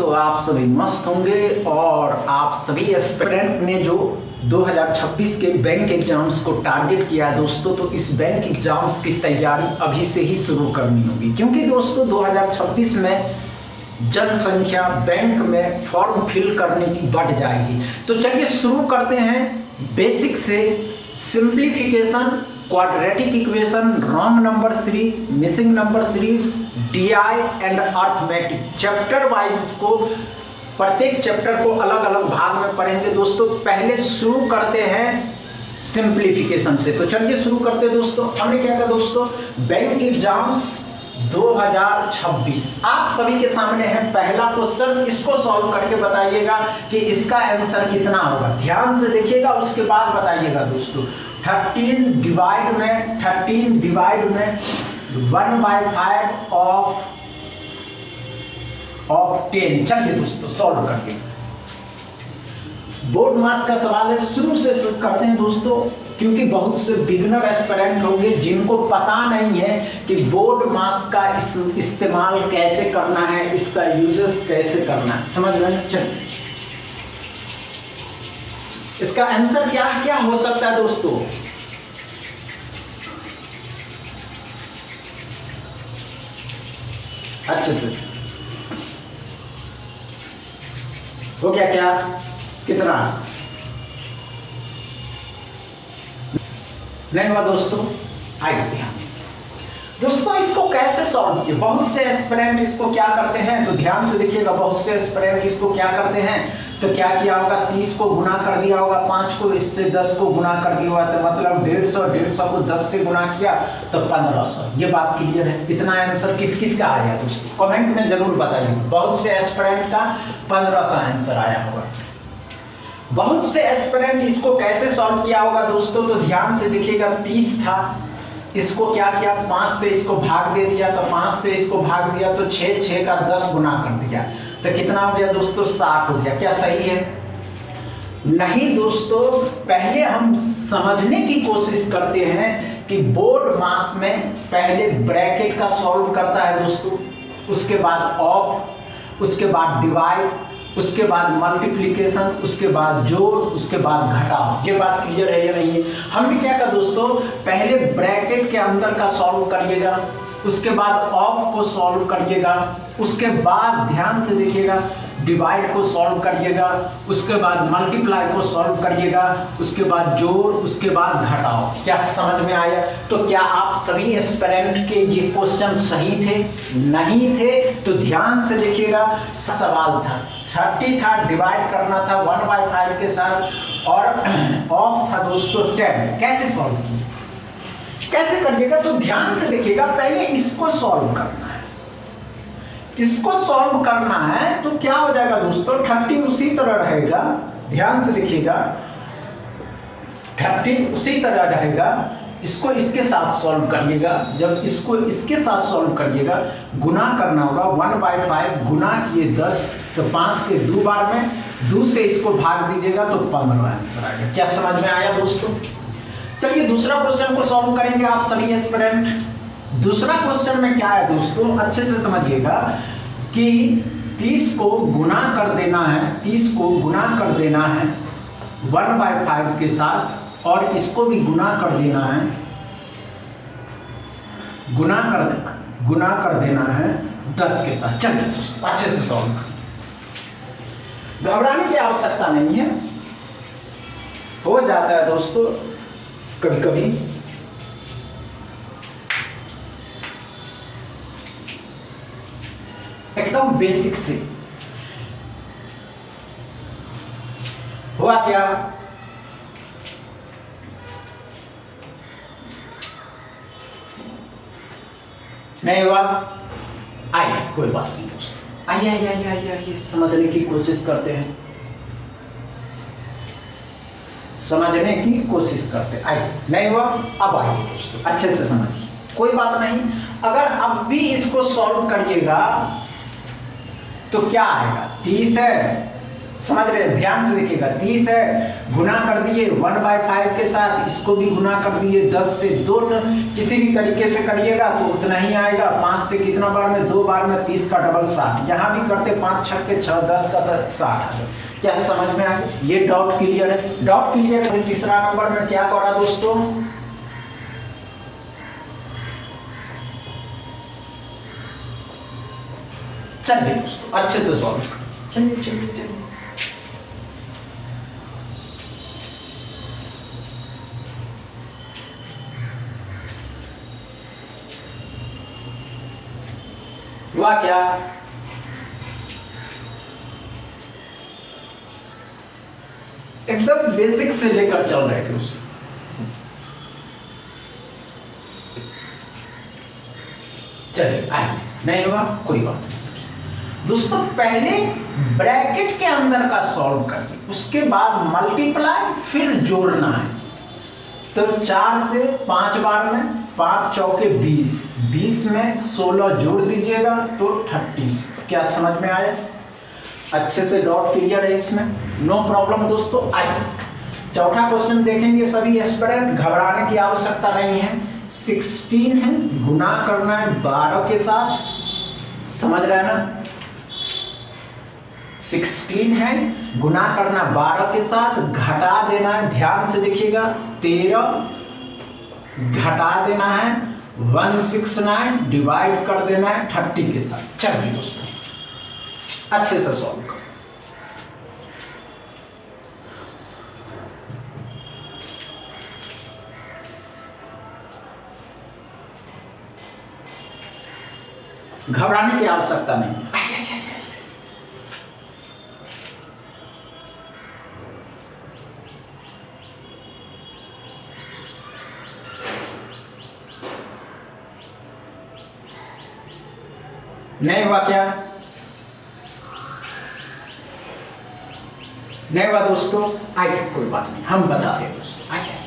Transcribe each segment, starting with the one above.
तो आप सभी मस्त होंगे और आप सभी एस्पिरेंट ने जो 2026 के बैंक एग्जाम्स को टारगेट किया है दोस्तों, तो इस बैंक एग्जाम्स की तैयारी अभी से ही शुरू करनी होगी, क्योंकि दोस्तों 2026 में जनसंख्या बैंक में फॉर्म फिल करने की बढ़ जाएगी। तो चलिए शुरू करते हैं बेसिक से। Simplification, quadratic equation, wrong number series, missing number series, DI and arithmetic, chapter wise इसको प्रत्येक चैप्टर को अलग अलग भाग में पढ़ेंगे दोस्तों। पहले शुरू करते हैं सिंप्लीफिकेशन से। तो चलिए शुरू करते हैं दोस्तों। हमने क्या कहा दोस्तों, बैंक एग्जाम्स 2026 आप सभी के सामने है पहला क्वेश्चन। इसको सॉल्व करके बताइएगा कि इसका आंसर कितना होगा। ध्यान से देखिएगा, उसके बाद बताइएगा दोस्तों। 13 डिवाइड में 1/5 ऑफ 10। चलिए दोस्तों सॉल्व करके, बोर्ड मास का सवाल है। शुरू से शुरू करते हैं दोस्तों, क्योंकि बहुत से बिगिनर एस्पिरेंट होंगे जिनको पता नहीं है कि बोर्ड मास का इस्तेमाल कैसे करना है, इसका यूजेस कैसे करना है। समझ रहे हैं? चलिए इसका आंसर क्या क्या हो सकता है दोस्तों। अच्छे से हो गया क्या, कितना नहीं हुआ दोस्तों। आइए ध्यान दोस्तों, इसको कैसे सॉल्व किया। बहुत से एस्पिरेंट इसको क्या करते हैं, तो ध्यान से देखिएगा। बहुत से एस्पिरेंट इसको क्या करते हैं, तो क्या किया होगा, 30 को गुना कर दिया होगा, 5 को इससे 10 को गुना कर दिया होगा, तो मतलब 150 को 10 से गुना किया तो 1500। ये बात क्लियर है। इतना आंसर किस किस का आया दोस्तों, कमेंट में जरूर बताइए। बहुत से एस्पिरेंट का 1500 आंसर आया होगा। बहुत से एस्पिरेंट इसको कैसे सॉल्व किया होगा दोस्तों, तो ध्यान से देखिएगा। 30 था, इसको क्या किया, 5 से इसको भाग दे दिया, तो 5 से इसको भाग दिया तो 6 का 10 गुना कर दिया, तो कितना हो गया दोस्तों, 60 हो गया। क्या सही है? नहीं दोस्तों, पहले हम समझने की कोशिश करते हैं कि बोर्ड मास में पहले ब्रैकेट का सॉल्व करता है दोस्तों, उसके बाद ऑफ, उसके बाद डिवाइड, उसके बाद मल्टीप्लिकेशन, उसके बाद जोड़, उसके बाद घटाव। ये बात क्लियर है या नहीं है? हमने क्या कहा दोस्तों, पहले ब्रैकेट के अंदर का सॉल्व करिएगा, उसके बाद ऑफ को सॉल्व करिएगा, उसके बाद ध्यान से देखिएगा डिवाइड को सॉल्व करिएगा, उसके बाद मल्टीप्लाई को सॉल्व करिएगा, उसके बाद जोड़, उसके बाद घटाओ। क्या समझ में आया? तो क्या आप सभी एस्पिरेंट के ये क्वेश्चन सही थे? नहीं थे तो ध्यान से देखिएगा। सवाल था 30 था, डिवाइड करना था 1/5 के साथ, और ऑफ था दोस्तों 10। कैसे सॉल्व किया, कैसे करिएगा, तो ध्यान से देखिएगा। पहले इसको सॉल्व करना है, इसको सॉल्व करना है तो क्या हो जाएगा दोस्तों, 30 उसी तरह रहेगा। ध्यान से देखिएगा, 30 उसी तरह रहेगा। इसको इसके साथ सॉल्व करिएगा। जब इसको इसके साथ सॉल्व करिएगा, गुना करना होगा। 1/5 गुना किए 10, तो 5 से 2 बार में 2 से इसको भाग दीजिएगा तो 15 आंसर आएगा। क्या समझ में आया दोस्तों? चलिए दूसरा क्वेश्चन को सॉल्व करेंगे आप सभी एस्पिरेंट। दूसरा क्वेश्चन में क्या है दोस्तों, अच्छे से समझिएगा कि 30 को गुना कर देना है, 30 को गुना कर देना है 1/5 के साथ, और इसको भी गुना कर देना है, गुना कर देना है 10 के साथ। चलिए दोस्तों अच्छे से सॉल्व करें, घबराने की आवश्यकता नहीं है, हो जाता है दोस्तों कभी कभी। एकदम बेसिक से हुआ क्या, नहीं हुआ? आइए कोई बात नहीं दोस्तों, आइए समझने की कोशिश करते हैं, समझने की कोशिश करते हैं। आइए, नहीं हुआ? अब आइए दोस्तों अच्छे से समझिए, कोई बात नहीं। अगर अब भी इसको सॉल्व करिएगा तो क्या आएगा, 30 है, समझ रहे हैं, ध्यान से देखिएगा। 30 है, गुना कर दिए 1/5 के साथ, इसको भी गुना कर दिए 10 से। 2 किसी भी तरीके से करिएगा तो उतना ही आएगा। 5 से कितना बार में, 2 बार में 30 का डबल 60। यहाँ भी करते 5 छक्के 6, 10 का 60। क्या समझ में आ गया? ये डाउट क्लियर है? डाउट क्लियर है। तीसरा नंबर में क्या करा दोस्तों, चलिए दोस्तों अच्छे से सॉल्व करो। चलिए चलिए चलिए, हुआ क्या? एकदम बेसिक से लेकर चल रहे थे उसमें। चलिए आइए, नहीं हुआ कोई बात नहीं दोस्तों। पहले ब्रैकेट के अंदर का सॉल्व करिए, उसके बाद मल्टीप्लाई, फिर जोड़ना है। तो 4 से 5 बार में 5 चौके 20, 20 में 16 जोड़ दीजिएगा तो 36। क्या समझ में आया? अच्छे से डॉट क्लियर है इसमें, नो प्रॉब्लम दोस्तों। आइए चौथा क्वेश्चन देखेंगे सभी एस्पिरेंट, घबराने की आवश्यकता नहीं है। 16 है, गुना करना है 12 के साथ, समझ रहे हैं ना? 16 है, गुना करना 12 के साथ, घटा देना है, ध्यान से देखिएगा 13, घटा देना है 169, डिवाइड कर देना है 30 के साथ। चलिए दोस्तों अच्छे से सॉल्व करो। घबराने की आवश्यकता नहीं। नहीं हुआ क्या? नहीं हुआ दोस्तों? आइए कोई बात नहीं, हम बताते हैं दोस्तों। आइए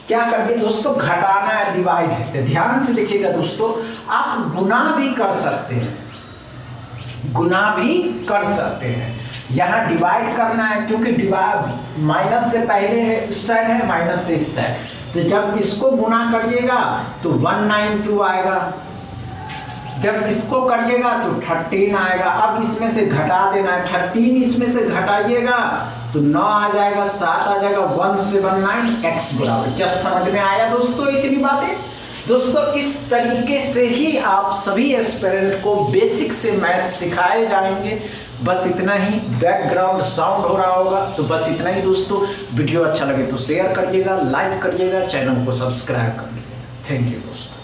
क्या करके दोस्तों, घटाना है, डिवाइड है। तो ध्यान से देखिएगा दोस्तों, आप गुना भी कर सकते हैं, गुना भी कर सकते हैं। यहाँ डिवाइड करना है, क्योंकि डिवाइड माइनस से पहले है, उस साइड है, माइनस से इस साइड। तो जब इसको गुना करिएगा तो 192 आएगा, जब इसको करिएगा तो 13 आएगा। अब इसमें से घटा देना है, 13 इसमें से घटाइएगा तो 9 आ जाएगा, 7 आ जाएगा, 179 x बराबर। क्या समझ में आया दोस्तों इतनी बातें? दोस्तों इस तरीके से ही आप सभी एस्पिरेंट को बेसिक से मैथ सिखाए जाएंगे। बस इतना ही, बैकग्राउंड साउंड हो रहा होगा तो बस इतना ही दोस्तों। वीडियो अच्छा लगे तो शेयर करिएगा, लाइक करिएगा, चैनल को सब्सक्राइब कर लीजिएगा। थैंक यू दोस्तों।